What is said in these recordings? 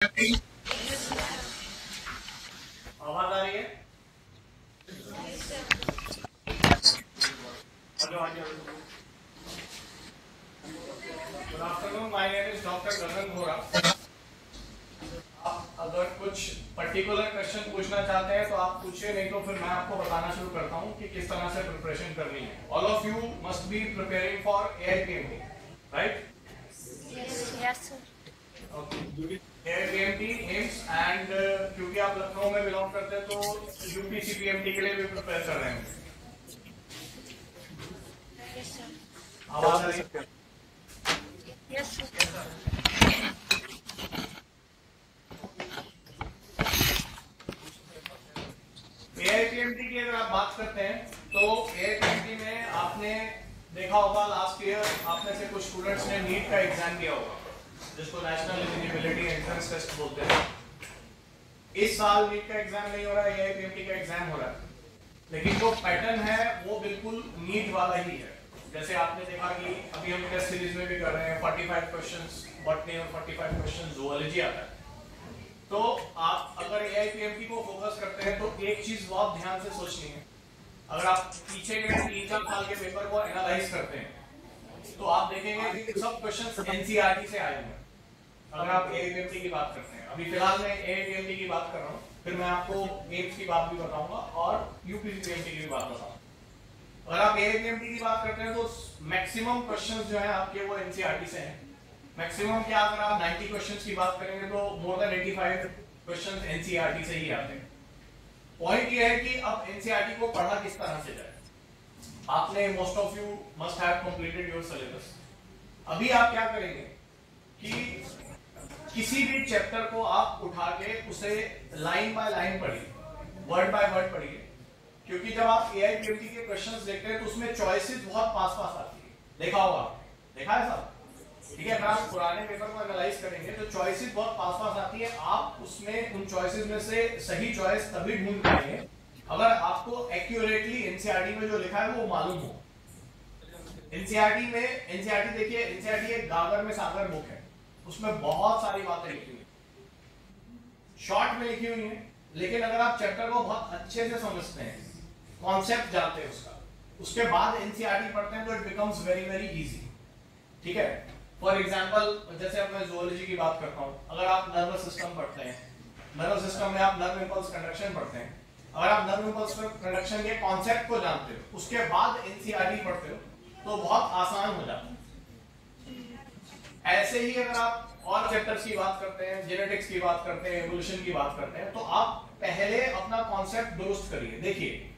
आवाज आ रही है? Hello, good afternoon, my name is doctor Gagan Ghora. आप अगर कुछ पर्टिकुलर क्वेश्चन पूछना चाहते हैं तो आप पूछिए, नहीं तो फिर मैं आपको बताना शुरू करता हूँ कि किस तरह से प्रिपरेशन करनी है। All of you must be preparing for AIPMT, right? Yes, sir. Okay, AIPMT, AIIMS and क्योंकि आप लखनऊ में बिलोंग करते हैं तो UPCPMT के लिए भी प्रिपेयर कर रहे हैं। Yes, sir. आवाज आ रही है? Yes, sir. AIPMT की अगर आप बात करते हैं तो AIPMT में आपने देखा होगा लास्ट ईयर आप में से कुछ स्टूडेंट्स ने नीट का एग्जाम दिया होगा, जिसको नेशनल एलिजिबिलिटी एंट्रेंस टेस्ट बोलते हैं। इस साल नीट का एग्जाम नहीं हो रहा है, AIPMT का एग्जाम हो रहा है, लेकिन जो पैटर्न है वो बिल्कुल नीट वाला ही है। जैसे आपने देखा कि अभी हम टेस्ट सीरीज में भी कर रहे हैं 45 क्वेश्चंस बॉटनी और 45 क्वेश्चंस जूलॉजी आता है। तो आप अगर AIPMT को फोकस करते हैं तो एक चीज बहुत ध्यान से सोचनी है। अगर आप पीछे के 3-4 साल के पेपर को एनालाइज करते हैं तो आप देखेंगे कि सब क्वेश्चंस NCERT से आए हैं। अगर आप AIPMT की बात करते हैं, अभी फिलहाल मैं AIPMT की बात कर रहा हूँ, फिर मैं आपको एम्स की बात भी बताऊंगा और UPCPMT की भी बात बताऊंगा। अगर आप AIPMT की बात करते हैं तो मैक्सिमम क्वेश्चंस जो है आपके वो NCERT से हैं। मैक्सिमम क्या, अगर आप 90 क्वेश्चंस की बात करेंगे तो मोर देन 85 क्वेश्चंस NCERT से ही आते हैं। पॉइंट ये है कि अब NCERT को पढ़ा किस तरह से जाए। आपने most of you must have completed your syllabus. अभी आप क्या करेंगे कि किसी भी चैप्टर को आप उठा के उसे लाइन बाय लाइन पढ़िए, वर्ड बाय वर्ड पढ़िए, क्योंकि जब आप AIPMT के क्वेश्चंस देखते हैं तो उसमें चॉइसेस बहुत पास आती है। देखा होगा, देखा है साहब? ठीक है, अगर आप पुराने पेपर को एनालाइज करेंगे तो चॉइसेस बहुत पास आती है। आप उसमें उन चॉइसेस में से सही चॉइस तभी ढूंढ पाएंगे अगर आपको एक्यूरेटली NCERT में जो लिखा है वो मालूम हो। NCERT देखिए, NCERT एक गागर में सागर बुक है, उसमें बहुत सारी बातें लिखी हुई शॉर्ट में लिखी हुई है, लेकिन अगर आप चैप्टर को बहुत अच्छे से समझते हैं, कॉन्सेप्ट जानते हैं उसके बाद NCERT पढ़ते हैं तो it becomes very very easy. ठीक है, फॉर एग्जाम्पल जैसे अब मैं जूलॉजी की बात करता हूँ, अगर आप नर्वस सिस्टम पढ़ते हैं, नर्वस सिस्टम में आप नर्व इंपल्स कंडक्शन पढ़ते हैं, अगर आप नर्व इंपल्स कंडक्शन के कॉन्सेप्ट को जानते हो उसके बाद NCERT पढ़ते हो तो बहुत आसान हो जाता है। ऐसे ही अगर आप और चैप्टर्स की बात करते हैं, जेनेटिक्स की बात करते हैं, एवोल्यूशन की बात करते हैं, तो आप पहले अपना कॉन्सेप्ट दुरुस्त करिए। देखिए,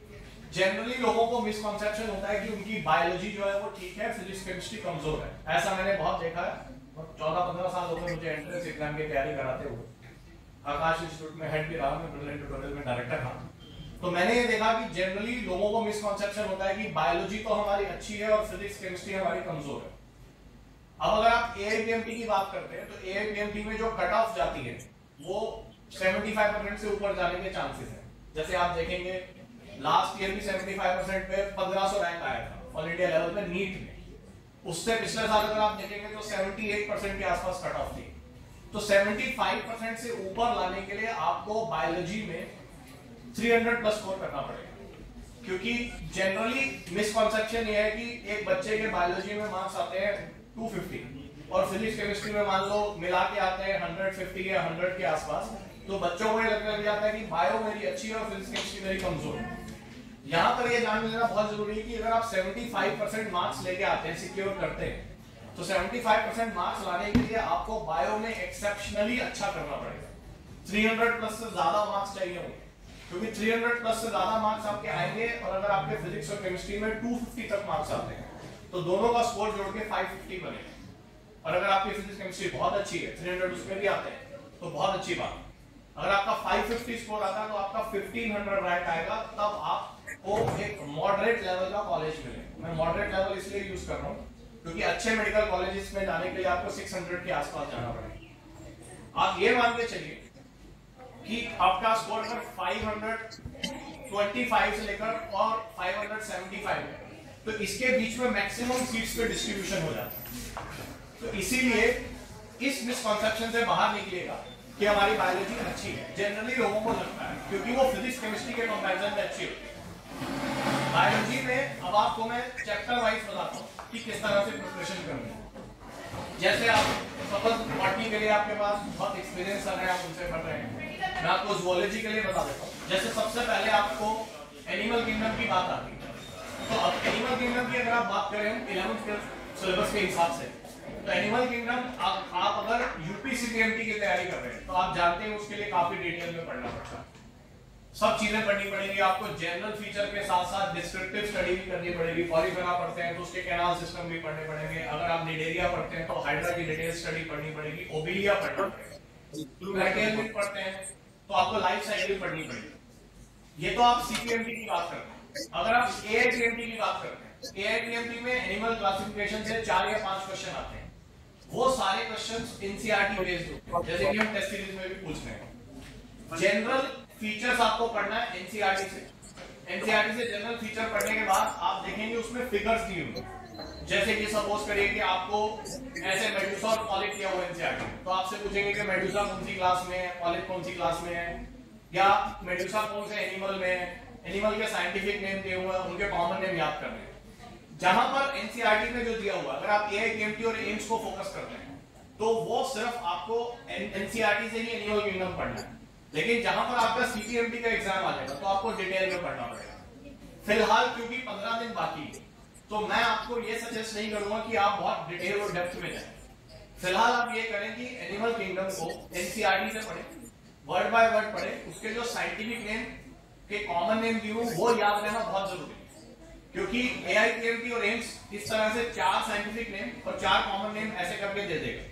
जनरली लोगों को मिसकॉन्सेप्शन होता है कि उनकी बायोलॉजी जो है वो ठीक है, फिजिक्स केमिस्ट्री कमजोर है। ऐसा मैंने बहुत देखा है, 14-15 साल हो गए मुझे एंट्रेंस एग्जाम की तैयारी कराते हुए। आकाश इंस्टीट्यूट में हेड भी रहा, मैं ब्रिलियंट ट्यूटोरियल में डायरेक्टर था। तो मैंने ये देखा कि जनरली लोगों को मिसकॉन्सेप्शन होता है कि बायोलॉजी तो हमारी अच्छी है और फिजिक्स केमिस्ट्री हमारी कमजोर है। अब अगर आप AIPMT की बात करते हैं तो AIPMT में जो कट ऑफ जाती है वो 75% से ऊपर जाने के चांसेस हैं। जैसे आप देखेंगे लास्ट ईयर भी 75% पे 1500 रैंक आया था ऑल इंडिया लेवल पे नीट में। उससे पिछले साल अगर आप देखेंगे तो 78% के आसपास कट ऑफ थी। तो 75% से ऊपर लाने के लिए आपको बायोलॉजी में 300 प्लस स्कोर करना पड़ेगा, क्योंकि जनरली मिसकॉन्सेप्शन ये है कि एक बच्चे के बायोलॉजी में मार्क्स आते हैं 250 और फिजिक्स केमिस्ट्री में मान लो मिला के आते हैं 150 या 100 के आसपास, तो बच्चों को ये लगने लग जाता है कि बायो मेरी अच्छी है और फिजिक्स केमिस्ट्री मेरी कमजोर है। यहाँ पर ये जान लेना बहुत जरूरी है कि अगर आप 75% मार्क्स लेके आते हैं, सिक्योर करते हैं, तो 75% मार्क्स लाने के लिए आपको बायो में एक्सेप्शनली अच्छा करना पड़ेगा। 300 प्लस से ज्यादा मार्क्स चाहिए होंगे, क्योंकि 300 प्लस से ज्यादा मार्क्स आपके आएंगे और अगर आपके फिजिक्स और केमिस्ट्री में 250 तक मार्क्स आते हैं तो दोनों का स्कोर जोड़ के 550 बनेगा। और अगर आपकी फिजिक्स केमिस्ट्री बहुत अच्छी है, 300 उसमें भी आते हैं तो बहुत अच्छी बात। अगर आपका 550 स्कोर आता है तो आपका 1500 रैंक आएगा, तब आपको एक मॉडरेट लेवल का कॉलेज मिलेगा। मैं मॉडरेट लेवल इसलिए यूज कर रहा हूँ क्योंकि अच्छे मेडिकल कॉलेजेस में जाने के लिए आपको 600 के आसपास जाना पड़ेगा। आप ये मान के चलिए कि आपका स्कोर अगर 525 से लेकर और 575 है तो इसके बीच में मैक्सिमम सीट्स पे डिस्ट्रीब्यूशन हो जाता है। तो इसीलिए इस मिसकॉन्सेप्शन से बाहर निकलिएगा कि हमारी बायोलॉजी अच्छी है, जनरली लोगों को लगता है, क्योंकि वो फिजिक्स केमिस्ट्री के कंपैरिजन में अच्छी होती है। बायोलॉजी में अब आपको मैं चैप्टर वाइज बताता हूँ कि किस तरह से प्रिपरेशन करनी है। जैसे आप सपोज बॉटनी के लिए आपके पास बहुत एक्सपीरियंस सर है, आप उनसे पढ़ रहे हैं, मैं आपको ज़ूलॉजी के लिए बता देता हूँ। जैसे सबसे पहले आपको एनिमल किंगडम की बात आती है, तो अब एनिमल किंगडम की अगर आप बात करें 11th के सिलेबस के हिसाब से, तो एनिमल किंगडम आप अगर यूपी सीपीएमटी की तैयारी कर रहे हैं तो आप जानते हैं उसके लिए काफी डिटेल में पढ़ना पड़ता है, सब चीजें पढ़नी पड़ेगी आपको। जनरल फीचर के साथ साथ डिस्क्रिप्टिव स्टडी भी करनी पड़ेगी। पॉलीफेरा पढ़ते हैं तो उसके कैनाल सिस्टम भी पढ़ने पड़ेंगे। अगर आप निडेरिया पढ़ते हैं तो हाइड्रा की डिटेल स्टडी पढ़नी पड़ेगी। ओबिलिया पढ़ना पड़ेगा। भी पढ़ते हैं तो आपको लाइफ साइकिल पढ़नी पड़ेगी। ये तो आप सीपीएमटी की बात करते हैं। अगर आप एआईपीएमटी की बात करते हैं, एआईपीएमटी में एनिमल क्लासिफिकेशन से 4 या 5 क्वेश्चन आते हैं। वो सारे क्वेश्चंस एनसीईआरटी बेस्ड होते हैं, जैसे कि हम टेस्ट सीरीज में भी पूछ रहे हैं। जनरल फीचर्स आपको पढ़ना है एनसीईआरटी से। एनसीईआरटी से जनरल फीचर पढ़ने के बाद आप देखेंगे उसमें फिगर्स दिए होंगे। जैसे कि सपोज करिए कि आपको ऐसे मेडुसा और पॉलिप किया हुआ एनसीईआरटी, तो आपसे पूछेंगे कि मेडुसा कौन सी क्लास में है, पॉलिप कौन सी क्लास में है, या मेडुसा कौन से एनिमल में है, एनिमल के साइंटिफिक नेम दिए हुए हैं, उनके कॉमन नेम याद करने हैं। जहां पर एनसीईआरटी में जो दिया हुआ, अगर आप एआईपीएमटी और एम्स को फोकस करते हैं तो वो सिर्फ आपको एनसीईआरटी से ही एनिमल किंगडम पढ़ना है। लेकिन जहां पर आपका सीपीएमटी का एग्जाम आ जाएगा तो आपको डिटेल में पढ़ना पड़ेगा। फिलहाल क्योंकि 15 दिन बाकी है तो मैं आपको ये सजेस्ट नहीं करूंगा कि आप बहुत डिटेल और डेप्थ में जाएं। फिलहाल आप ये करें कि एनिमल किंगडम को एनसीईआरटी से पढ़ें, वर्ड बाय वर्ड पढ़ें, उसके जो साइंटिफिक नेम के कॉमन नेम दिए हो वो याद रहना बहुत जरूरी है। क्योंकि एआईपीएमटी और एम्स इस तरह से 4 साइंटिफिक नेम और 4 कॉमन नेम ऐसे करके दे देगा,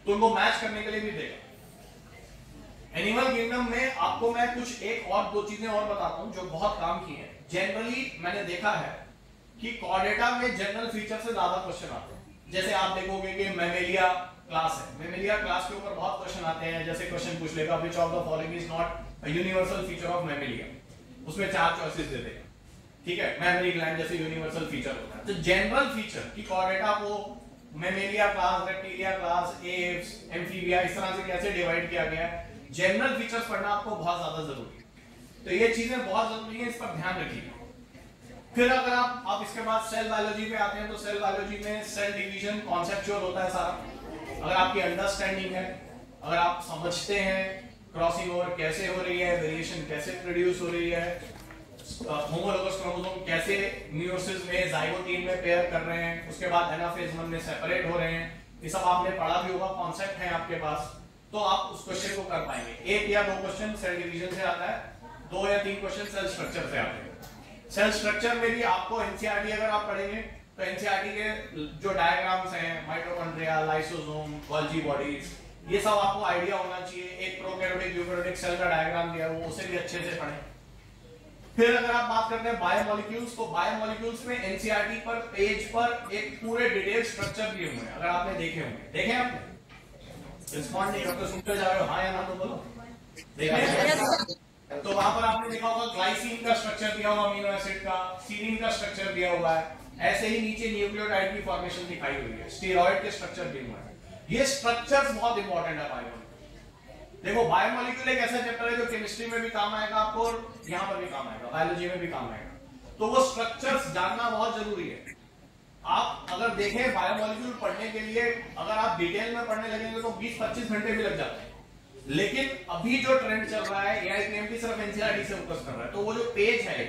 तो उनको मैच करने के लिए भी देगा। एनिमल किंगडम में आपको मैं कुछ एक और 2 चीजें और बताता हूं जो बहुत काम की हैं। जनरली मैंने देखा है कि कॉर्डेटा में जनरल फीचर से ज्यादा क्वेश्चन आते हैं। जैसे आप देखोगे कि मैमेलिया क्लास है, मैमेलिया क्लास के ऊपर बहुत क्वेश्चन आते हैं। जैसे क्वेश्चन पूछ लेगा which of the following is not a universal feature of Mammalia, उसमें 4 चॉइसेस दे देगा, ठीक है। मैमरी ग्लैंड जैसे यूनिवर्सल फीचर होता है। तो जनरल फीचर की कॉर्डेटा को Mammalia class, reptilia class, apps, amphibia, इस तरह से कैसे डिवाइड किया गया है, जनरल फीचर्स पढ़ना आपको बहुत ज्यादा जरूरी है। तो ये चीजें बहुत जरूरी है, इस पर ध्यान रखिए। फिर अगर आप इसके बाद सेल बायोलॉजी पे आते हैं तो सेल बायोलॉजी में सेल डिवीजन कॉन्सेप्चुअल होता है सारा। अगर आपकी अंडरस्टैंडिंग है, अगर आप समझते हैं क्रॉसिंग ओवर कैसे हो रही है, वेरिएशन कैसे प्रोड्यूस हो रही है, होमोलोगस क्रोमोसोम कैसे मियोसिस में जाइगोटीन में पेयर कर रहे हैं, उसके बाद एनाफेज 1 में सेपरेट हो रहे हैं, ये सब आपने पढ़ा भी होगा, कॉन्सेप्ट है आपके पास, तो आप उस क्वेश्चन को कर पाएंगे। 1 या 2 क्वेश्चन सेल डिवीजन से आता है, 2 या 3 क्वेश्चन सेल स्ट्रक्चर से आते हैं। सेल स्ट्रक्चर में भी आपको एनसीईआरटी अगर आप पढ़ेंगे तो एनसीईआरटी के जो डायग्राम्स हैं, माइटोकॉन्ड्रिया, लाइसोसोम, गोल्जी बॉडीज, ये सब आपको आइडिया होना चाहिए। एक प्रोकैरियोटिक यूकैरियोटिक सेल का डायग्राम दिया है, वो उसे भी अच्छे से पढ़ें। फिर अगर आप बात करते हैं बायोमोलिक्यूल्स, तो बायोमोलिक्यूल्स में एनसीईआरटी पर पेज पर एक पूरे डिटेल स्ट्रक्चर दिए हुए हैं। अगर आपने देखे होंगे, देखे आपने? रिस्पॉन्ड नहीं करते, सुनते जा रहे हो, हाँ या ना तो बोलो। देखा तो वहां पर आपने देखा होगा ग्लाइसिन का स्ट्रक्चर दिया हुआ, अमीनो एसिड का, सीरीन का स्ट्रक्चर दिया हुआ है, ऐसे ही नीचे न्यूक्लियोटाइड की फॉर्मेशन दिखाई हुई है, स्टेरॉइड के स्ट्रक्चर दिए हुए हैं। ये स्ट्रक्चर्स बहुत इंपॉर्टेंट है बायोमोलिक्यूल। देखो बायोमोलिक्यूल एक ऐसा चैप्टर है जो केमिस्ट्री में भी काम आएगा आपको और यहाँ पर भी काम आएगा, बायोलॉजी में भी काम आएगा, तो वो स्ट्रक्चर्स जानना बहुत जरूरी है। आप अगर देखें बायोमोलिक्यूल पढ़ने के लिए अगर आप डिटेल में पढ़ने लगेंगे तो 20-25 घंटे भी लग जाते हैं। लेकिन अभी जो ट्रेंड चल रहा है, एआईपीएमटी सिर्फ एनसीईआरटी से फोकस कर रहा है, तो वो जो पेज है,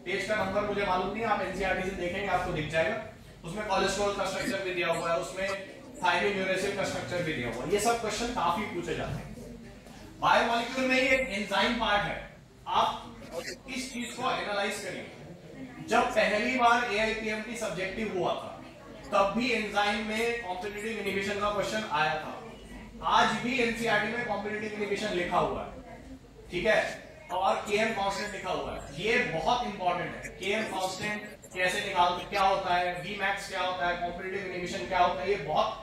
पेज का नंबर मुझे मालूम नहीं, आप एनसीईआरटी से देखेंगे आपको दिख जाएगा, उसमें कोलेस्ट्रॉल का स्ट्रक्चर भी दिया हुआ है, उसमें थायमिन यूरेसिल का स्ट्रक्चर भी दिया हुआ है। ये सब क्वेश्चन काफी पूछे जाते हैं। बायोमोलिक्यूल में ही एक एंजाइम पार्ट है, आप इस चीज को एनालाइज करिए। जब पहली बार एआईपीएमटी सब्जेक्टिव हुआ था तब भी एंजाइम में कॉम्पिटिटिव इनहिबिशन का क्वेश्चन आया था। आज भी एनसीईआरटी में कॉम्पिटिटिव इनहिबिशन लिखा हुआ है, ठीक है, और केएम कांस्टेंट लिखा हुआ है। ये बहुत इंपॉर्टेंट है, केएम कांस्टेंट कैसे निकालते, क्या होता है, वीमैक्स क्या होता है, कॉम्पिटिटिव इनहिबिशन क्या होता है। ये बहुत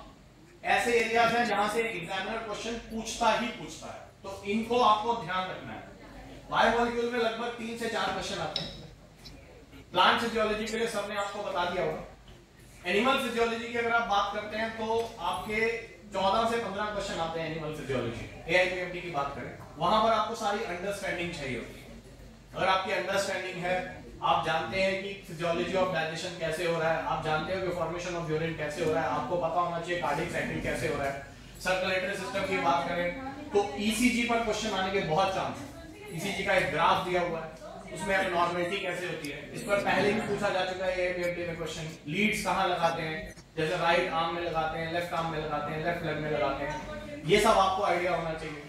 ऐसे एरियाज हैं जहां से एग्जामिनर क्वेश्चन पूछता ही पूछता है, तो इनको आपको ध्यान रखना है। बायोमोलिक्यूल में लगभग 3 से 4 क्वेश्चन आते हैं। प्लांट फिजियोलॉजी के लिए सबने आपको बता दिया होगा। एनिमल फिजियोलॉजी की अगर आप बात करते हैं तो आपके 14 से 15 क्वेश्चन आते हैं एनिमल फिजियोलॉजी, एआईपीएमटी की बात करें, वहां पर आपको सारी अंडरस्टैंडिंग चाहिए होती है। अगर आपकी अंडरस्टैंडिंग है, आप जानते हैं कि फिजियोलॉजी ऑफ डाइजेशन कैसे हो रहा है, आप जानते हो कि फॉर्मेशन ऑफ यूरिन कैसे हो रहा है, आपको पता होना चाहिए कार्डियक साइकिल कैसे हो रहा है। सर्कुलेटरी सिस्टम की बात करें तो ईसीजी पर क्वेश्चन आने के बहुत चांस है। ईसीजी का एक ग्राफ दिया हुआ है, उसमें एबनॉर्मलिटी कैसे होती है, इस पर पहले भी पूछा जा चुका है एआईपीएमटी में क्वेश्चन। लीड्स कहां लगाते हैं, जैसे राइट आर्म में लगाते हैं, लेफ्ट आर्म में लगाते हैं, लेफ्ट लेग में लगाते हैं, ये सब आपको आइडिया होना चाहिए।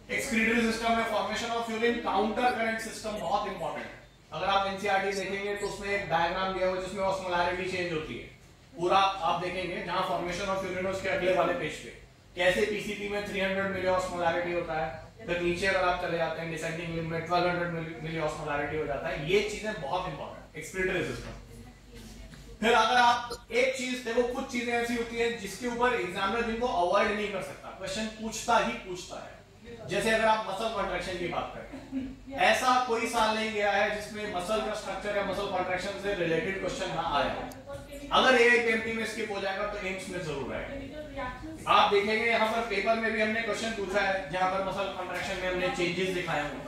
एक्सक्रीटरी सिस्टम में formation of urine, counter current system बहुत इंपॉर्टेंट है। अगर आप एनसीईआरटी देखेंगे तो उसमें एक डायग्राम दिया हुआ है जिसमें ऑस्मोलैरिटी चेंज होती है, पूरा आप देखेंगे जहां फॉर्मेशन ऑफ यूरिन उसके अगले वाले पेज पे कैसे पीसीपी में 300 मिली ऑस्मोलैरिटी होता है, फिर नीचे अगर आप चले जाते हैं डिसेंडिंग लिम्ब में 1200 मिली ऑस्मोलैरिटी हो जाता है। ये चीजें बहुत इंपॉर्टेंट एक्सक्रीटरी सिस्टम। फिर अगर आप एक चीज देखो, कुछ चीजें ऐसी होती है जिसके ऊपर एग्जामिनर जिनको अवॉइड नहीं कर सकता, क्वेश्चन पूछता ही पूछता है। जैसे अगर आप मसल कॉन्ट्रैक्शन की बात करें, ऐसा कोई साल नहीं गया है जिसमें मसल का स्ट्रक्चर या मसल कॉन्ट्रैक्शन से रिलेटेड क्वेश्चन ना आया। अगर एआईपीएमटी में स्किप हो जाएगा तो एम्स में जरूर आएगा। आप देखेंगे यहाँ पर पेपर में भी हमने क्वेश्चन पूछा है जहां पर मसल कॉन्ट्रैक्शन में हमने चेंजेस दिखाए हुए।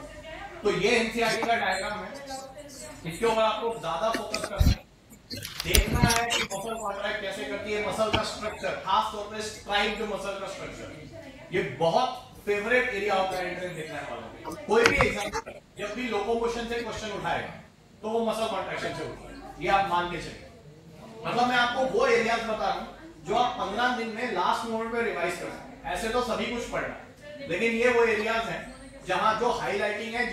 तो ये एनसीईआरटी का डायग्राम है, इसके ऊपर आपको ज्यादा फोकस करना है, देखना है कि मसल कॉन्ट्रैक्ट कैसे करती है, मसल का स्ट्रक्चर, खास तौर पे स्ट्राइप्ड मसल का स्ट्रक्चर, ये बहुत favourite area of the entrance देखने वालों के। कोई भी एग्जाम जब भी लोकोमोशन से क्वेश्चन उठाएगा तो वो मसल कॉन्ट्रैक्शन से उठाएगा, ये आप मान के चलिए। मतलब मैं आपको वो एरियाज बता रहा हूं जो आप 15 दिन में लास्ट मोमेंट पे रिवाइज कर सकते हैं। ऐसे तो सभी कुछ पढ़ना है, लेकिन ये वो एरियाज हैं जहां जो हाईलाइटिंग है,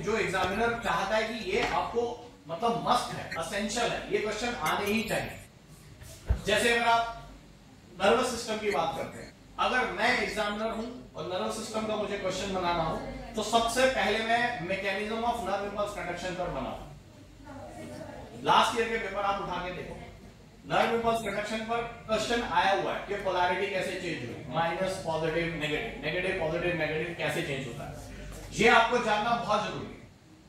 जो एग्जामिनर चाहता है कि ये आपको मतलब मस्ट है, असेंशियल है, ये क्वेश्चन आने ही चाहिए। जैसे अगर आप नर्वस सिस्टम की बात करते हैं, अगर मैं एग्जामिनर हूं और नर्वस सिस्टम का मुझे क्वेश्चन बनाना हो तो सबसे पहले मैं mechanism of nerve impulse conduction पर बनाऊं। लास्ट ईयर के पेपर आप उठा के देखो, नर्व इंपल्स कंडक्शन पर क्वेश्चन आया हुआ है कि पोलैरिटी कैसे चेंज हुई, minus positive negative, negative positive negative कैसे चेंज होता है, ये आपको जानना बहुत जरूरी है।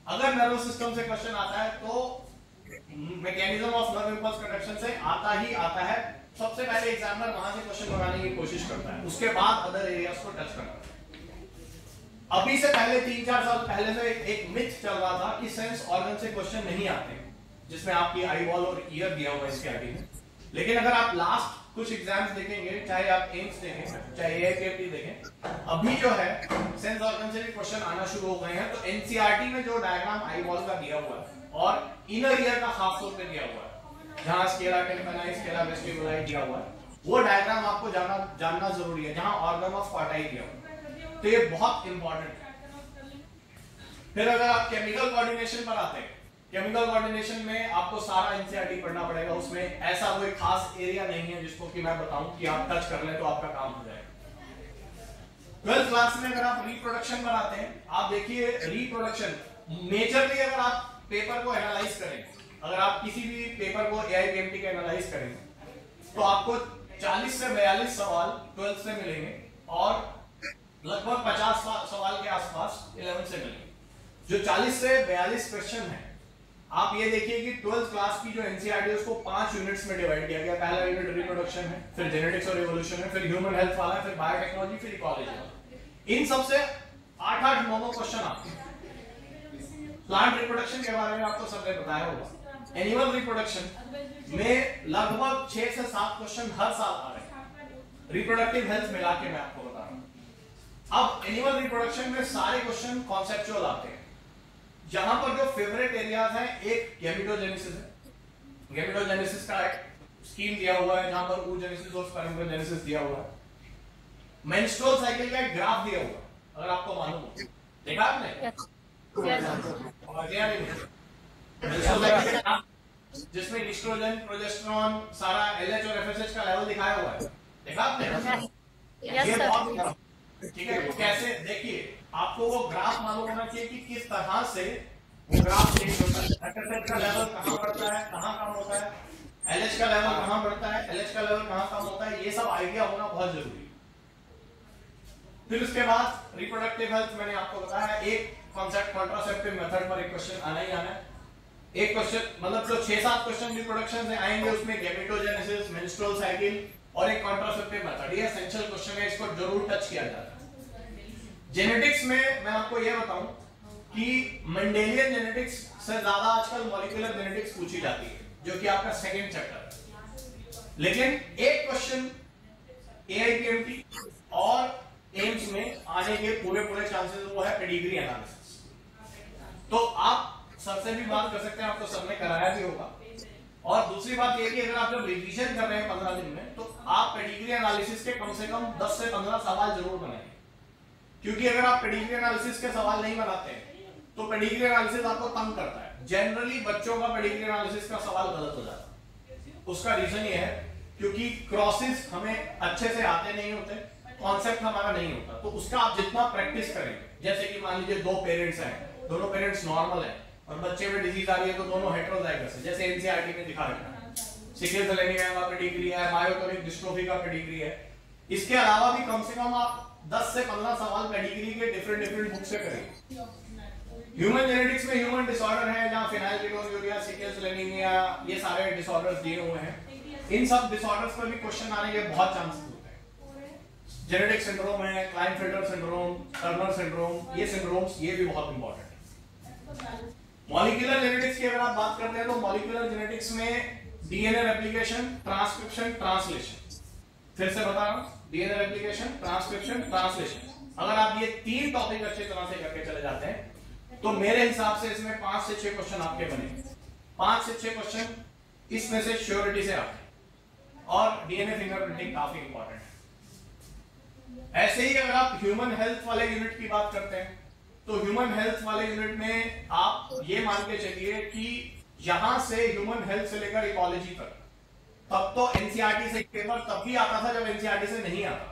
अगर नर्वस सिस्टम से क्वेश्चन आता है तो mechanism of nerve impulse conduction से आता ही आता है। सबसे पहले एग्जामिनर वहां से क्वेश्चन बनाने की कोशिश करता है, उसके बाद अदर एरियाज को टच करता है। अभी से पहले 3-4 साल पहले से एक मिथ चल रहा था कि सेंस ऑर्गन से क्वेश्चन नहीं आते, जिसमें आपकी आई बॉल और ईयर दिया हुआ है इसके आगे में। लेकिन अगर आप लास्ट कुछ एग्जाम्स देखेंगे, चाहे आप एम्स देखें चाहे एआईपीएमटी देखें, अभी जो है सेंस ऑर्गन से भी क्वेश्चन आना शुरू हो गए हैं। तो एनसीईआरटी में जो डायग्राम आई बॉल का दिया हुआ है और इनर ईयर का खास तौर पर दिया हुआ है, जहां स्केला टेम्पेनाई, स्केला वेस्टिबुलाई दिया हुआ है, वो डायग्राम आपको जानना जरूरी है, जहां ऑर्गन ऑफ पार्टाई दिया हुआ है, तो ये बहुत इंपॉर्टेंट है। फिर अगर आप केमिकल कोऑर्डिनेशन पर आते हैं, केमिकल कोऑर्डिनेशन में आपको सारा एनसीईआरटी पढ़ना पड़ेगा। उसमें ऐसा कोई खास एरिया नहीं है जिसको कि मैं बताऊं कि आप टच कर लें तो आपका काम हो जाएगा। 12th क्लास में अगर आप रिप्रोडक्शन पर आते हैं, आप देखिए रिप्रोडक्शन मेजरली अगर आप पेपर को एनालाइज करें, अगर आप किसी भी पेपर को एआईपीएमटी का एनालाइज करें तो आपको 40 से 42 सवाल 12th से मिलेंगे और लगभग 50 सवाल के आसपास 11th से मिलेंगे। जो 40 से 42 क्वेश्चन है, आप ये देखिए कि 12th क्लास की जो एनसीईआरटी है उसको 5 यूनिट्स में डिवाइड किया गया। पहला यूनिट रिप्रोडक्शन है, फिर जेनेटिक्स और इवोल्यूशन है, फिर ह्यूमन हेल्थ वाला है, फिर बायोटेक्नोलॉजी, फिर इकोलॉजी वाला। इन सब से 8-8 9 क्वेश्चन आते हैं। प्लांट रिप्रोडक्शन के बारे में आपको सबने बताया होगा। एनिमल रिप्रोडक्शन में लगभग 6 से 7 क्वेश्चन हर साल आ रहे हैं। रिप्रोडक्टिव हेल्थ मिला के मैं आपको बता रहा हूं। अब एनिमल रिप्रोडक्शन में सारे क्वेश्चन कॉन्सेप्चुअल आते हैं। जहां पर जो फेवरेट एरियाज हैं, एक गैमेटोजेनेसिस है। गैमेटोजेनेसिस का एक स्कीम दिया हुआ है जहां पर oogenesis और spermatogenesis दिया हुआ है। मेंस्ट्रुअल साइकिल का एक ग्राफ दिया हुआ है, अगर आपको मालूम हो, देखा आपने? जिसमें एस्ट्रोजन, प्रोजेस्टेरोन, सारा एलएच और एफएसएच का लेवल दिखाया हुआ है, देखा आपने? ये बहुत ठीक है। कैसे देखिए, आपको वो ग्राफ मालूम होना चाहिए कि किस तरह से वो ग्राफ चेंज होता है, एफएसएच का लेवल कहां बढ़ता है, कहां कम होता है, एलएच का लेवल कहां बढ़ता है, एलएच का लेवल कहां कम होता है, ये सब आइडिया होना बहुत जरूरी है। फिर उसके बाद रिप्रोडक्टिव हेल्थ मैंने आपको बताया, एक कॉन्सेप्ट कॉन्ट्रासेप्टिव मेथड पर एक क्वेश्चन आना ही आना है। एक क्वेश्चन मतलब जो 6-7 क्वेश्चन रिप्रोडक्शन से आएंगे उसमें गैमेटोजेनेसिस, मेंस्ट्रुअल साइकिल और एक कॉन्ट्रासेप्टिव मेथड। ये एसेंशियल क्वेश्चन है, इसको जरूर टच किया जाता है। जेनेटिक्स में मैं आपको यह बताऊं कि मेंडेलियन जेनेटिक्स से ज्यादा आजकल मॉलिक्यूलर जेनेटिक्स पूछी जाती है, जो कि आपका सेकंड चैप्टर है। लेकिन एक क्वेश्चन एआईपीएमटी और एम्स में आने के पूरे चांसेस वो है पेडिग्री एनालिसिस। तो आप सर से भी बात कर सकते हैं, आपको सर ने कराया भी होगा। और दूसरी बात ये कि अगर आप जब रिवीजन कर रहे हैं 15 दिन में, तो आप पेडिग्री एनालिसिस के कम से कम 10 से 15 सवाल जरूर बनाएं। क्योंकि अगर आप पेडिग्री एनालिसिस के सवाल नहीं बनाते हैं तो पेडिग्री एनालिसिस आपको तंग करता है। जनरली बच्चों का पेडिग्री एनालिसिस का सवाल गलत हो जाता है। उसका रीजन ये है क्योंकि क्रॉसेस हमें अच्छे से आते नहीं होते, कॉन्सेप्ट हमारा नहीं होता। तो उसका आप जितना प्रैक्टिस करेंगे, जैसे कि मान लीजिए 2 पेरेंट्स हैं, दोनों पेरेंट्स नॉर्मल हैं और बच्चे में डिजीज आ रही है तो दोनों हेटेरोजाइगस है, जैसे एनसीईआरटी में दिखा रखा है। सिकल सेल एनीमिया का पेडिग्री है, मायोटोनिक डिस्ट्रोफी का पेडिग्री है। इसके अलावा भी कम से कम आप 10 से 15 सवाल पेडिग्री के डिफरेंट बुक से करेंगे। ह्यूमन जेनेटिक्स में ह्यूमन डिसऑर्डर है, जहां फेनाइलकेटोन्यूरिया, सिकल सेल एनीमिया, ये सारे डिसऑर्डर्स दिए हुए हैं। इन सब डिसऑर्डर्स पर भी क्वेश्चन आने के बहुत चांसेस होते हैं। जेनेटिक सिंड्रोम है, क्लाइनफेल्टर सिंड्रोम, टर्नर सिंड्रोम, ये सिंड्रोम्स ये भी बहुत इंपॉर्टेंट है। मॉलिक्यूलर जेनेटिक्स की अगर आप बात करते हैं तो मॉलिक्यूलर जेनेटिक्स में डीएनए रेप्लिकेशन, ट्रांसक्रिप्शन, ट्रांसलेशन। फिर से बता रहा हूं, डीएनए रेप्लिकेशन, ट्रांसक्रिप्शन, ट्रांसलेशन। अगर आप ये 3 टॉपिक अच्छी तरह से करके चले जाते हैं तो मेरे हिसाब से इसमें 5 से 6 क्वेश्चन आपके बने। 5 से 6 क्वेश्चन इसमें से श्योरिटी से आते हैं। और डीएनए फिंगरप्रिंटिंग काफी इंपॉर्टेंट है। ऐसे ही अगर आप ह्यूमन हेल्थ वाले यूनिट की बात करते हैं तो ह्यूमन हेल्थ वाले यूनिट में आप ये मान के चलिए कि यहां से ह्यूमन हेल्थ से लेकर इकोलॉजी तक, तब तो एनसीईआरटी से पेपर तब भी आता था जब एनसीईआरटी से नहीं आता।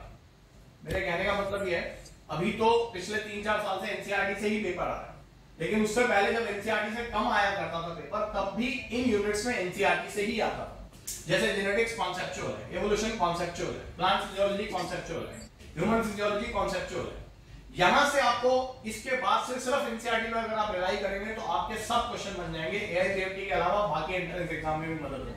मेरे कहने का मतलब ये है, अभी तो पिछले 3-4 साल से एनसीईआरटी से ही पेपर आ रहा है, लेकिन उससे पहले जब एनसीईआरटी से कम आया करता था पेपर, तब भी इन यूनिट्स में एनसीईआरटी से ही आता था। जैसे जेनेटिक्स कॉन्सेप्चुअल है, एवोल्यूशन कॉन्सेप्चुअल है, प्लांट फिजियोलॉजी कॉन्सेप्चुअल है, ह्यूमन फिजियोलॉजी कॉन्सेप्चुअल है। यहां से आपको इसके बाद से सिर्फ एनसीईआरटी में अगर आप रिलाई करेंगे तो आपके सब क्वेश्चन बन जाएंगे। एआईपीएमटी के अलावा बाकी एंट्रेंस एग्जाम में भी मदद होगी।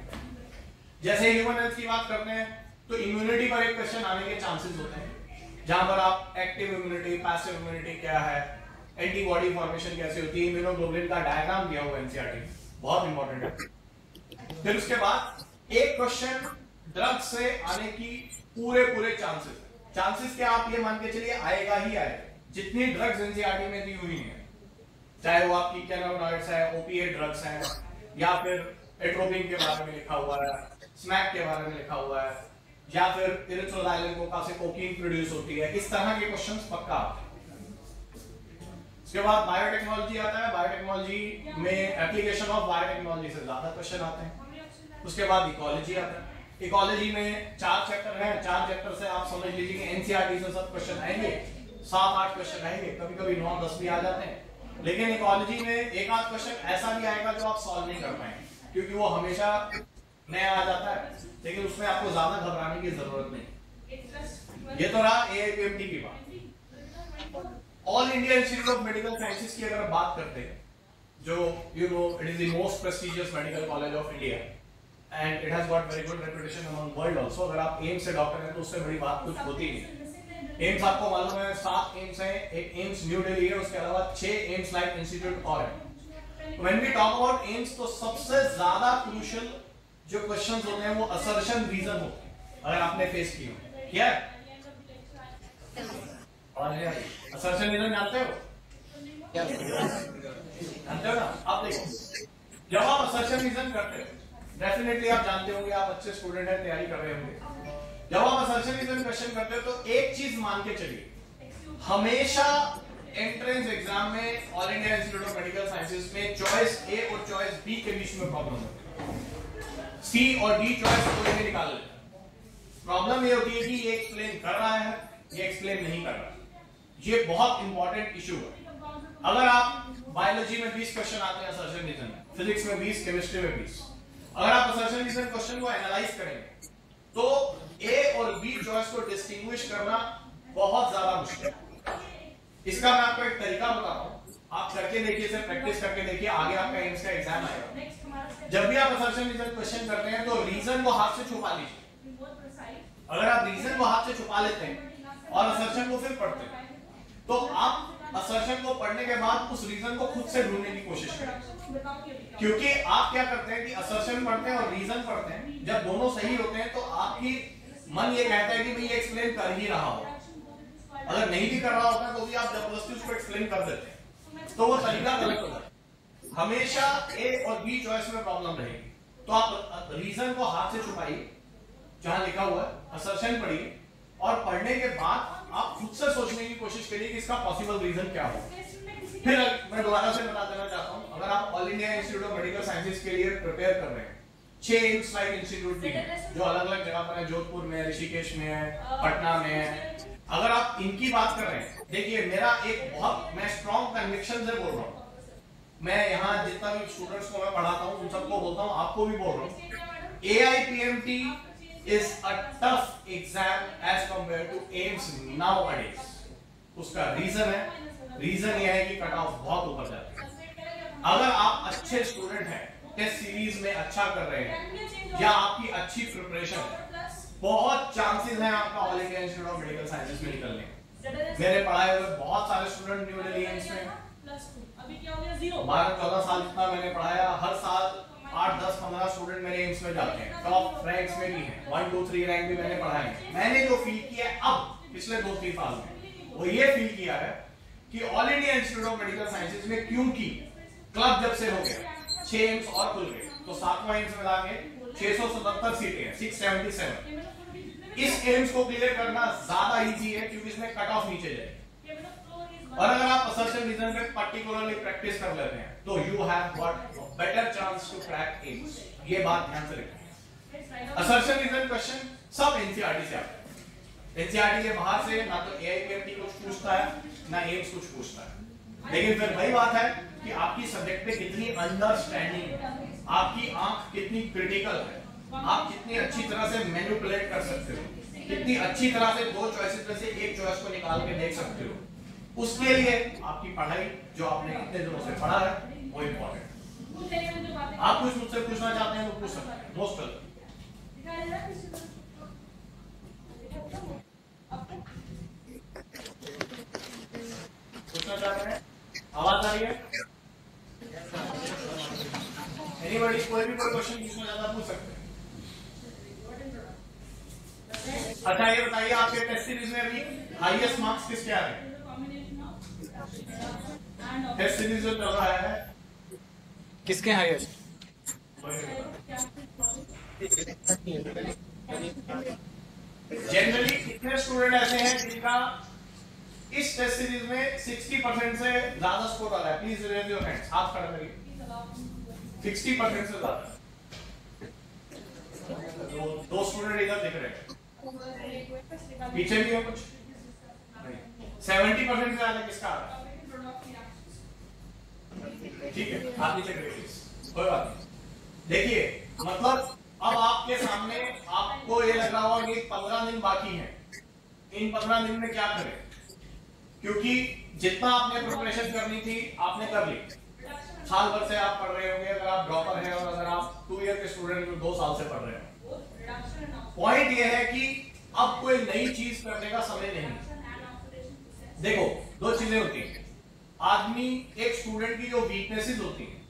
जैसे ह्यूमन हेल्थ की बात करते हैं तो इम्यूनिटी पर एक क्वेश्चन आने के चांसेस होते हैं, जहां पर आप एक्टिव इम्यूनिटी, पैसिव इम्यूनिटी क्या है, एंटीबॉडी फॉर्मेशन कैसे होती है, इम्यूनोग्लोबुलिन का डायग्राम दिया हुआ है एनसीईआरटी, बहुत इंपॉर्टेंट है। फिर उसके बाद एक क्वेश्चन ड्रग से आने की पूरे चांसेस क्या, आप ये मान के चलिए आएगा ही आएगा। जितनी ड्रग्स एनसीईआरटी में दी हुई हैं, चाहे वो आपकी कैनाबिनॉइड्स है, ओपिएट ड्रग्स हैं, या फिर एट्रोपिन के बारे में लिखा हुआ है, स्मैक के बारे में लिखा हुआ है, या फिर इरिथ्रोडाइलिन कोका से कोकीन प्रोड्यूस होती है, इस तरह के क्वेश्चंस पक्का आते हैं। उसके बाद बायोटेक्नोलॉजी आता है। बायोटेक्नोलॉजी में एप्लीकेशन ऑफ बायोटेक्नोलॉजी से ज्यादा क्वेश्चन आते हैं। उसके बाद इकोलॉजी आता है। इकोलॉजी में 4 चैप्टर हैं, 4 चैप्टर से आप समझ लीजिए कि एनसीईआरटी से सब क्वेश्चन आएंगे, 7-8 क्वेश्चन आएंगे, कभी 9-10 भी आ जाते हैं। लेकिन इकोलॉजी में एक आध क्वेश्चन ऐसा भी आएगा जो आप सॉल्व नहीं कर पाएंगे, क्योंकि वो हमेशा नया आ जाता है, लेकिन उसमें आपको ज्यादा घबराने की जरूरत नहीं। ये तो रहा एआईपीएमटी की बात। All India institute of medical sciences की अगर बात करते हैं, जो it is the most prestigious medical college of India and it has got very good reputation among world also. अगर आप एम्स से डॉक्टर हैं तो उससे बड़ी बात कुछ होती नहीं। एम्स आपको मालूम है 7 एम्स हैं, एक एम्स न्यू दिल्ली है, उसके अलावा 6 एम्स लाइक इंस्टीट्यूट और है। When we talk about AIIMS तो सबसे ज्यादा क्रूशियल जो क्वेश्चंस होते हैं वो असर्शन रीजन होते हैं, अगर आपने फेस किया क्या और असर्शन रीजन जानते हो? जानते हो ना? आप देखो, जब आप असर्शन रीजन करते हो, डेफिनेटली आप जानते होंगे, आप अच्छे स्टूडेंट हैं, तैयारी कर रहे होंगे। जब आप असर्शन रीजन क्वेश्चन करते हो तो एक चीज मान के चलिए, हमेशा एंट्रेंस एग्जाम में all India institute of medical sciences में चॉइस ए और चॉइस बी के बीच में प्रॉब्लम होती है। सी और डी चॉइस कोई भी निकाल लेता है। प्रॉब्लम ये होती है कि ये एक्सप्लेन कर रहा है, ये एक्सप्लेन नहीं कर रहा। ये बहुत इंपॉर्टेंट इशू है। अगर आप बायोलॉजी में 20 क्वेश्चन आते हैं असर्शन रीजन में, फिजिक्स में 20, केमिस्ट्री में 20, अगर आप असर्शन रीजन क्वेश्चन को एनालाइज करेंगे तो ए और बी चॉइस को डिस्टिंग्विश करना बहुत ज्यादा मुश्किल है। इसका मैं आपको एक तरीका बताता हूं, आप करके देखिए, इसे प्रैक्टिस करके देखिए, आगे आपका एम्स का एग्जाम आएगा। जब भी आप असर्शन रीजन क्वेश्चन करते हैं तो रीजन को हाथ से छुपा लीजिए। अगर आप रीजन को हाथ से छुपा लेते हैं और असर्शन को फिर पढ़ते हैं, तो आप असर्शन को पढ़ने के बाद उस रीजन को खुद से ढूंढने की कोशिश करें। क्योंकि आप क्या करते हैं कि असर्शन पढ़ते हैं और रीजन पढ़ते हैं, जब दोनों सही होते हैं तो आपकी मन ये कहता है कि भाई ये एक्सप्लेन कर ही रहा हो, अगर नहीं भी कर रहा होता तो भी आप जबरदस्ती उसको एक्सप्लेन कर देते हैं, तो वो तरीका गलत होता है। हमेशा ए और बी चॉइस में प्रॉब्लम रहेगी। तो आप रीजन को हाथ से छुपाइए जहां लिखा हुआ है, असर्शन पढ़िए और पढ़ने के बाद आप खुद से सोचने की कोशिश करिए कि इसका पॉसिबल रीजन क्या हो। फिर मैं दोबारा से बता देना चाहता हूं, अगर आप all India institute of medical sciences के लिए प्रिपेयर कर रहे हैं, 6 एम्स लाइक इंस्टीट्यूट भी हैं जो अलग अलग जगह पर है, जोधपुर में, ऋषिकेश में है, पटना में है। अगर आप इनकी बात कर रहे हैं, देखिए मेरा एक बहुत, मैं स्ट्रॉन्ग कन्विक्शन से बोल रहा हूं, मैं यहाँ जितना भी स्टूडेंट्स को मैं पढ़ाता हूँ उन सबको बोलता हूँ, आपको भी बोल रहा हूँ, AIPMT is a tough exam as compared to AIMS nowadays। उसका रीजन यह है कि कट ऑफ बहुत ऊपर जाती है। अगर आप अच्छे स्टूडेंट हैं, टेस्ट सीरीज में अच्छा कर रहे हैं या आपकी अच्छी प्रिपरेशन है, बहुत चांसेस हैं आपका all India institute of medical sciences में निकलने के। मेरे पढ़ाए हुए बहुत सारे स्टूडेंट न्यू दिल्ली एम्स में 12-14 साल जितना मैंने पढ़ाया, हर साल 8-10-15 स्टूडेंट मेरे एम्स में जाते हैं, टॉप रैंक्स में भी हैं, 1, 2, 3 रैंक भी मैंने पढ़ाए हैं। मैंने जो फील किया है अब पिछले 2-3 साल में, वो ये फील किया है कि all India institute of medical sciences में, क्योंकि क्लब जब से हो गया, 6 एम्स और खुल गए, तो 7वां एम्स मिला के 677 सीटें हैं, 677। इस एम्स को क्लियर करना ज्यादा इजी है क्योंकि इसमें कट ऑफ नीचे जाएगी। और अगर आप असर्शन रीजन पे पर्टिकुलरली प्रैक्टिस कर लेते हैं तो you have got better chance to crack AIIMS. ये बात ध्यान से रखिए। असर्शन रीजन क्वेश्चन सब एनसीईआरटी से आते हैं। एनसीईआरटी के बाहर से ना तो AIPMT कुछ पूछता है ना एम्स कुछ पूछता है, लेकिन फिर वही बात है कि आपकी सब्जेक्ट पे कितनी अंडरस्टैंडिंग है, आपकी आंख कितनी क्रिटिकल है, आप कितनी अच्छी तरह से मैनिपुलेट कर सकते हो, कितनी अच्छी तरह से 2 चॉइसेस में से एक चॉइस को निकाल के देख सकते हो। उसके लिए आपकी पढ़ाई जो आपने इतने दिनों से पढ़ा है वो इम्पोर्टेंट है। आप कुछ मुझसे पूछना चाहते हैं तो पूछ सकते हैं, मोस्ट वेलकम। पूछना चाहते हैं, आवाज आ रही है? एनीबॉडी, कोई भी कोई क्वेश्चन पूछना चाहता है पूछ सकते हैं। अच्छा ये बताइए, आपके टेस्ट सीरीज में अभी हाईएस्ट मार्क्स किसके आ रहे हैं? टेस्ट सीरीज जो चल रहा है किसके हाईएस्ट? जनरली कितने स्टूडेंट ऐसे हैं जिनका इस टेस्ट सीरीज में 60% से ज्यादा स्कोर आ रहा है? प्लीज रेज योर हैंड्स, हाथ खड़ा करिए। 60% से ज्यादा। दो स्टूडेंट इधर दिख रहे हैं, पीछे भी है कुछ? 70% से ज्यादा किसका आ रहा है? ठीक है, आप नीचे करिए प्लीज, कोई बात नहीं। देखिए मतलब अब आपके सामने आपको ये लग रहा होगा कि 15 दिन बाकी हैं, इन 15 दिन में क्या करें, क्योंकि जितना आपने प्रिपरेशन करनी थी आपने कर ली। साल भर से आप पढ़ रहे होंगे, अगर आप ड्रॉपर हैं और अगर आप 2 ईयर के स्टूडेंट तो 2 साल से पढ़ रहे हो। पॉइंट ये है कि अब कोई नई चीज करने का समय नहीं। देखो 2 चीजें होती हैं, आदमी एक स्टूडेंट की जो वीकनेसेस होती हैं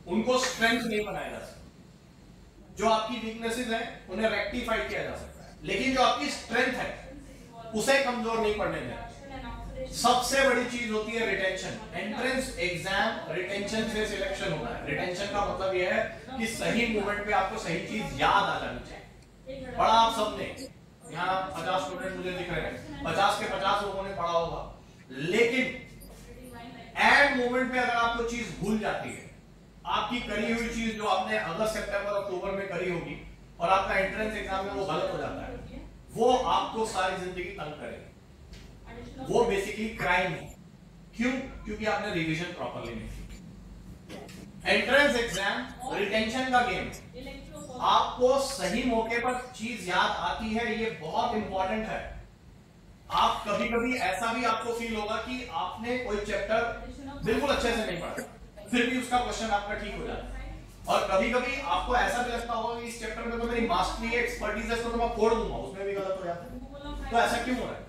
उनको स्ट्रेंथ नहीं बनाया जा सकता, जो आपकी वीकनेसेस हैं उन्हें रेक्टिफाई किया जा सकता है, लेकिन जो आपकी स्ट्रेंथ है उसे कमजोर नहीं पड़ने देना। सबसे बड़ी चीज होती है रिटेंशन। एंट्रेंस एग्जाम रिटेंशन से सिलेक्शन होता है। रिटेंशन का मतलब यह है कि सही मोमेंट पे आपको सही चीज याद आ जानी चाहिए। पढ़ा आप सबने, यहाँ 50 स्टूडेंट मुझे दिख रहे हैं, 50 के 50 लोगों ने पढ़ा होगा, लेकिन एंड मोमेंट पे अगर आपको चीज भूल जाती है, आपकी करी हुई चीज जो आपने अगस्त सितंबर अक्टूबर में करी होगी और आपका एंट्रेंस एग्जाम में वो गलत हो जाता है, वो आपको सारी जिंदगी तंग करेगी। वो बेसिकली क्राइम है। क्यों? क्योंकि आपने रिवीजन प्रॉपर्ली नहीं की। एंट्रेंस एग्जाम रिटेंशन का गेम है। आपको सही मौके पर चीज याद आती है, ये बहुत इंपॉर्टेंट है। आप कभी कभी ऐसा भी आपको फील होगा कि आपने कोई चैप्टर बिल्कुल अच्छे से नहीं पढ़ा, फिर भी उसका क्वेश्चन आपका ठीक हो जाता है। और कभी कभी आपको ऐसा भी लगता होगा कि इस चैप्टर में तो मेरी मास्टरी है, एक्सपर्टीज है, इसको तो मैं फोड़ दूंगा, उसमें भी गलत हो जाता है। तो ऐसा क्यों हो रहा है?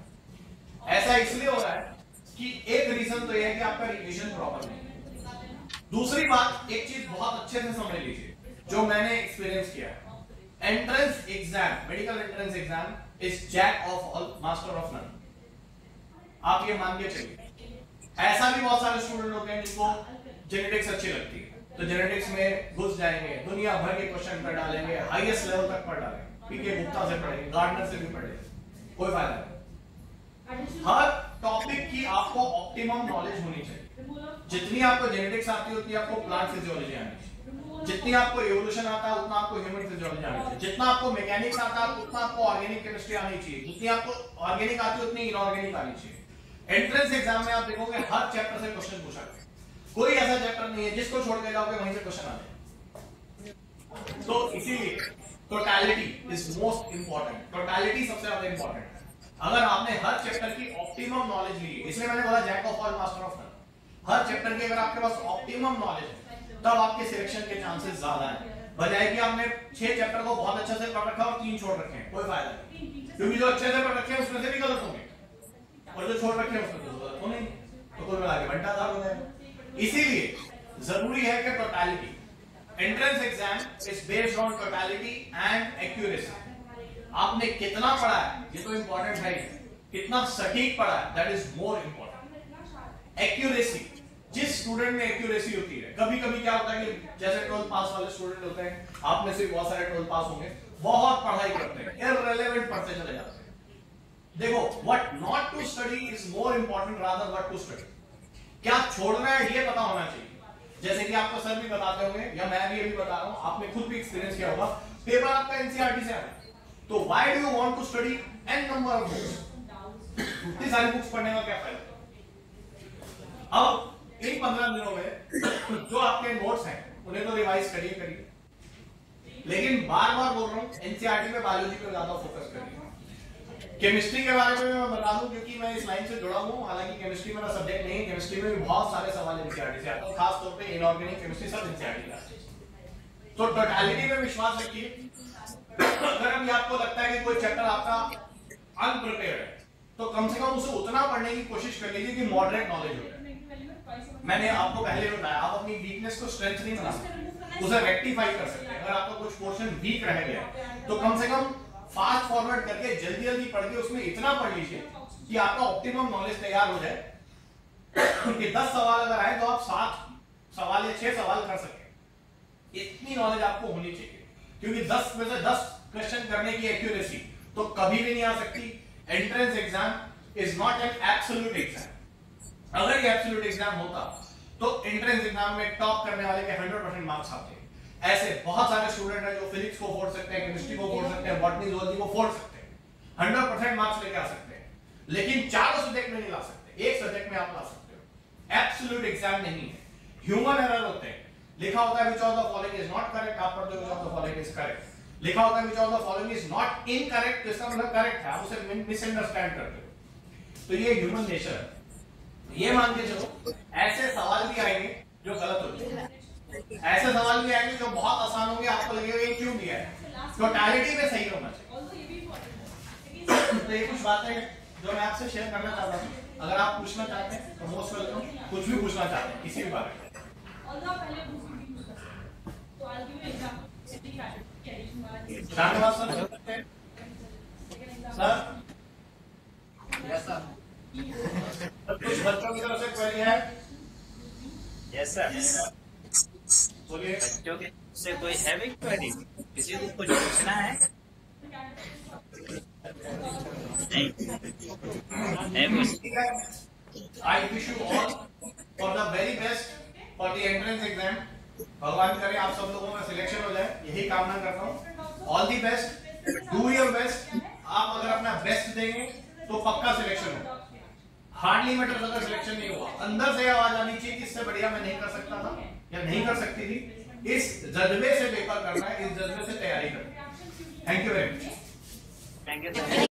ऐसा इसलिए हो रहा है कि एक रीजन तो यह है कि आपका रिवीजन प्रॉपर नहीं है। दूसरी बात, एक चीज बहुत अच्छे से समझ लीजिए जो मैंने एक्सपीरियंस किया है, entrance exam, medical entrance exam is jack of all master of none. आप ये मान के चलिए। ऐसा भी बहुत सारे स्टूडेंट होते हैं जिनको जेनेटिक्स अच्छी लगती है, तो जेनेटिक्स में घुस जाएंगे, दुनिया भर के क्वेश्चन पढ़ डालेंगे, हाईएस्ट लेवल तक पढ़ डालेंगे, पीके गुप्ता से पढ़ेंगे, गार्डनर से भी पढ़ेंगे, कोई फायदा नहीं। हर टॉपिक की आपको ऑप्टिमम नॉलेज होनी चाहिए। जितनी आपको जेनेटिक्स आती है उतनी आपको प्लांट फिजियोलॉजी आनी चाहिए, जितनी आपको एवोल्यूशन आता है उतना आपको ह्यूमन फिजियोलॉजी आनी चाहिए, जितना आपको मैकेनिक्स आता है उतना आपको ऑर्गेनिक केमिस्ट्री आनी चाहिए, जितनी आपको ऑर्गेनिक आती है उतनी इनऑर्गेनिक आनी चाहिए। एंट्रेंस एग्जाम में आप देखोगे हर चैप्टर से क्वेश्चन पूछा गया, कोई ऐसा चैप्टर नहीं है जिसको छोड़ के जाओगे वहीं से क्वेश्चन आ जाए। तो इसीलिए totality is most important, totality सबसे ज्यादा इंपॉर्टेंट है। अगर आपने हर चैप्टर की ऑप्टिमम नॉलेज ली है, इसलिए मैंने बोला jack of all master of none. हर चैप्टर की अगर आपके पास ऑप्टिमम नॉलेज है तब आपके सिलेक्शन के चांसेस ज्यादा हैं, बजाय कि आपने 6 चैप्टर को बहुत अच्छे से पढ़ रखा और 3 छोड़ रखे हैं, कोई फायदा नहीं, क्योंकि जो अच्छे से पढ़ रखे हैं उसमें से भी गलत होंगे और जो छोड़ रखे हैं उसमें तो गलत होंगे, तो कुल मिला के बंटाधार हो जाएगा। इसीलिए जरूरी है कि totality, entrance exam is based on totality and accuracy. आपने कितना पढ़ा है ये तो इंपॉर्टेंट है, कितना सटीक पढ़ा है that is more important. Accuracy, जिस स्टूडेंट में एक्यूरेसी होती है, कभी कभी क्या होता है कि जैसे 12th पास वाले स्टूडेंट होते हैं, आप में से बहुत सारे 12th पास होंगे, बहुत पढ़ाई करते हैं, इररिलेवेंट पढ़ते चले जाते हैं। देखो, what not to study is more important rather what to study. क्या छोड़ना है ये पता होना चाहिए। जैसे कि आपको सर भी बताते होंगे या मैं भी अभी बता रहा हूं, आपने खुद भी एक्सपीरियंस किया होगा, पेपर आपका एनसीईआरटी से आ रहा है, तो why do you want to study an number of books? इतनी सारी बुक्स पढ़ने का क्या फायदा? अब इन 15 दिनों में जो आपके नोट्स हैं उन्हें तो रिवाइज करिए, लेकिन बार बार बोल रहा हूं एनसीईआरटी में बायोलॉजी पे ज्यादा फोकस करिए। केमिस्ट्री के बारे में मैं बता दूं क्योंकि मैं इस लाइन से जुड़ा हूं, हालांकि केमिस्ट्री मेरा सब्जेक्ट नहीं है, केमिस्ट्री में भी बहुत सारे सवाल एनसीईआरटी से आते हैं, खास तौर पे इनऑर्गेनिक केमिस्ट्री सब एनसीईआरटी का है। तो टोटलिटी में विश्वास रखिए। अगर अभी आपको लगता है कि कोई चैप्टर आपका अनप्रिपेयर्ड है तो कम से कम उसे उतना पढ़ने की कोशिश कर लीजिए कि मॉडरेट नॉलेज हो जाए। मैंने आपको पहले बताया, आप अपनी वीकनेस को स्ट्रेंथ नहीं बना सकते, उसे रेक्टिफाई कर सकते हैं। अगर आपका कुछ पोर्शन वीक रह गया तो कम से कम फास्ट फॉरवर्ड करके जल्दी जल्दी पढ़ के उसमें इतना पढ़ लीजिए कि आपका ऑप्टिमम नॉलेज तैयार हो जाए कि 10 सवाल अगर आए तो आप 7 सवाल या 6 सवाल कर सकें। इतनी नॉलेज आपको होनी चाहिए, क्योंकि 10 में से 10 क्वेश्चन करने की एक्यूरेसी तो कभी भी नहीं आ सकती। Entrance exam is not an absolute exam. अगर ये एब्सोल्यूट एग्जाम होता तो एंट्रेंस एग्जाम में टॉप करने वाले के 100% मार्क्स आते हैं। ऐसे बहुत सारे स्टूडेंट हैं जो फिजिक्स को फोड़ सकते हैं, केमिस्ट्री को फोड़ सकते हैं, बॉटनी जूलॉजी को फोड़ सकते हैं, 100% मार्क्स लेके आ सकते हैं, लेकिन चारों सब्जेक्ट में नहीं ला सकते, एक सब्जेक्ट में आप ला सकते हो। एब्सोल्यूट एग्जाम नहीं है, ह्यूमन एरर होते हैं। लिखा होता है which of the following is not correct, आप पढ़ते हो which of the following is correct. लिखा होता है which of the following is not incorrect, तो इसका मतलब करेक्ट है, आप उसे मिसअंडरस्टैंड करते हो। तो ये ह्यूमन नेचर है। ये मान के चलो ऐसे सवाल भी आएंगे जो गलत होंगे, ऐसे सवाल भी आएंगे जो बहुत आसान होंगे, आपको लगेगा ये क्यों दिया है, टोटलिटी में सही होना चाहिए। तो ये कुछ बातें जो मैं आपसे शेयर करना चाहता हूँ। अगर आप पूछना चाहते हैं तो मोस्ट वेलकम, कुछ भी पूछना चाहते हैं किसी भी बारे में। धन्यवाद सर। सर यस सर, कुछ बच्चों की तरफ से क्वेरी है? यस सर, बोलिए। बच्चों के से कोई है भी क्वेरी, किसी को कुछ पूछना है? नहीं है कुछ? I wish you all for the very best for the entrance exam. भगवान करे आप सब लोगों का सिलेक्शन हो जाए, यही कामना करता हूँ। All the best, do your best. आप अगर अपना बेस्ट देंगे तो पक्का सिलेक्शन होगा। हार्डली मैटर अगर सिलेक्शन नहीं हुआ, अंदर से आवाज आनी चाहिए कि इससे बढ़िया मैं नहीं कर सकता था या नहीं कर सकती थी। इस जज्बे से पेपर करना है, इस जज्बे से तैयारी करना है। Thank you very much. Thank you sir.